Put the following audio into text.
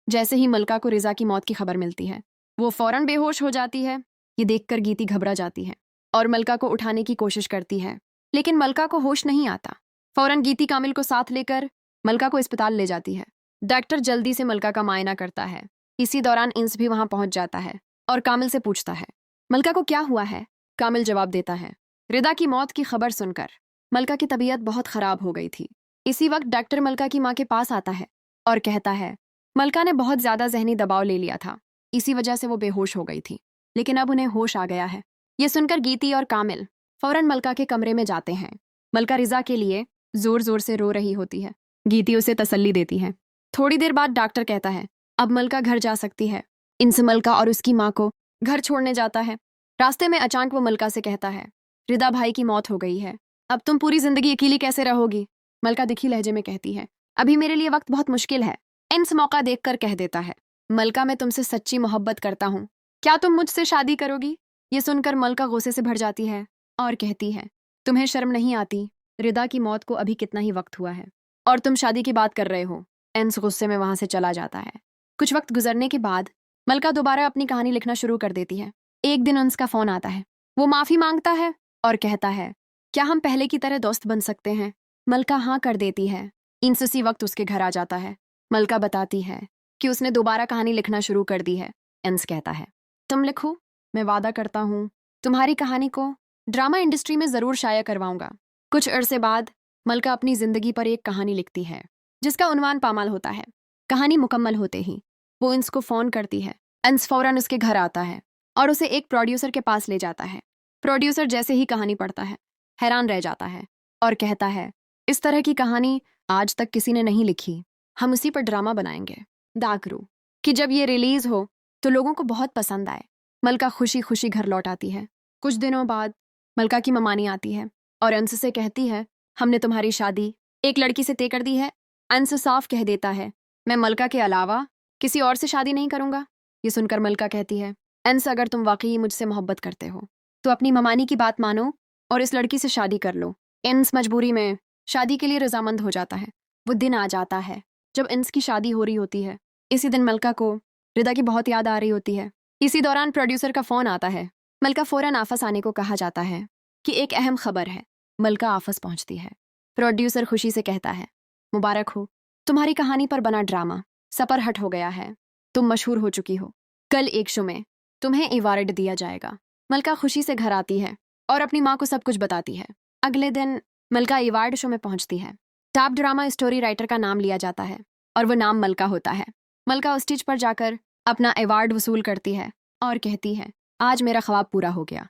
जैसे ही मलका को रिजा की मौत की खबर मिलती है, वो फौरन बेहोश हो जाती है। ये देखकर गीती घबरा जाती है और मलका को उठाने की कोशिश करती है, लेकिन मलका को होश नहीं आता। फौरन गीती कामिल को साथ लेकर मलका को अस्पताल ले जाती है। डॉक्टर जल्दी से मलका का मायना करता है। इसी दौरान इंस भी वहां पहुंच जाता है और कामिल से पूछता है, मलका को क्या हुआ है? कामिल जवाब देता है, रिदा की मौत की खबर सुनकर मलका की तबीयत बहुत खराब हो गई थी। इसी वक्त डॉक्टर मलका की माँ के पास आता है और कहता है, मलका ने बहुत ज्यादा जहनी दबाव ले लिया था, इसी वजह से वो बेहोश हो गई थी, लेकिन अब उन्हें होश आ गया है। ये सुनकर गीती और कामिल फौरन मलका के कमरे में जाते हैं। मलका रिजा के लिए जोर जोर से रो रही होती है। गीती उसे तसल्ली देती है। थोड़ी देर बाद डॉक्टर कहता है, अब मलका घर जा सकती है। इनसे मलका और उसकी माँ को घर छोड़ने जाता है। रास्ते में अचानक वो मलका से कहता है, रिदा भाई की मौत हो गई है, अब तुम पूरी जिंदगी अकेली कैसे रहोगी? मलका दिखी लहजे में कहती है, अभी मेरे लिए वक्त बहुत मुश्किल है। इंस मौका देखकर कह देता है, मलका मैं तुमसे सच्ची मोहब्बत करता हूँ, क्या तुम मुझसे शादी करोगी? ये सुनकर मलका गुस्से से भर जाती है और कहती है, तुम्हें शर्म नहीं आती? रिदा की मौत को अभी कितना ही वक्त हुआ है और तुम शादी की बात कर रहे हो। एंस गुस्से में वहां से चला जाता है। कुछ वक्त गुजरने के बाद मलका दोबारा अपनी कहानी लिखना शुरू कर देती है। एक दिन अंस का फोन आता है। वो माफी मांगता है और कहता है, क्या हम पहले की तरह दोस्त बन सकते हैं? मलका हाँ कर देती है। इंस उसी वक्त उसके घर आ जाता है। मलका बताती है कि उसने दोबारा कहानी लिखना शुरू कर दी है। एंस कहता है, तुम लिखो, मैं वादा करता हूँ तुम्हारी कहानी को ड्रामा इंडस्ट्री में जरूर शाया करवाऊंगा। कुछ अरसे बाद मलका अपनी जिंदगी पर एक कहानी लिखती है जिसका उन्वान पामाल होता है। कहानी मुकम्मल होते ही वो इंस को फोन करती है। अंस फौरन उसके घर आता है और उसे एक प्रोड्यूसर के पास ले जाता है। प्रोड्यूसर जैसे ही कहानी पढ़ता है हैरान रह जाता है और कहता है, इस तरह की कहानी आज तक किसी ने नहीं लिखी, हम उसी पर ड्रामा बनाएंगे दागरू कि जब ये रिलीज हो तो लोगों को बहुत पसंद आए। मलका खुशी खुशी घर लौट आती है। कुछ दिनों बाद मलका की ममानी आती है और अंस से कहती है, हमने तुम्हारी शादी एक लड़की से तय कर दी है। अंस साफ कह देता है, मैं मलका के अलावा किसी और से शादी नहीं करूंगा। ये सुनकर मलका कहती है, अंस अगर तुम वाकई मुझसे मोहब्बत करते हो तो अपनी ममानी की बात मानो और इस लड़की से शादी कर लो। अंस मजबूरी में शादी के लिए रजामंद हो जाता है। वो दिन आ जाता है जब अंस की शादी हो रही होती है। इसी दिन मलका को रिदा की बहुत याद आ रही होती है। इसी दौरान प्रोड्यूसर का फोन आता है। मलका फौरन आफस आने को कहा जाता है कि एक अहम खबर है। मलका आफस पहुंचती है। प्रोड्यूसर खुशी से कहता है, मुबारक हो, तुम्हारी कहानी पर बना ड्रामा सपर हट हो गया है, तुम मशहूर हो चुकी हो। कल एक शो में तुम्हें अवार्ड दिया जाएगा। मलका खुशी से घर आती है और अपनी माँ को सब कुछ बताती है। अगले दिन मलका अवार्ड शो में पहुंचती है। टॉप ड्रामा स्टोरी राइटर का नाम लिया जाता है और वो नाम मलका होता है। मलका उस स्टेज पर जाकर अपना अवार्ड वसूल करती है और कहती है, आज मेरा ख्वाब पूरा हो गया।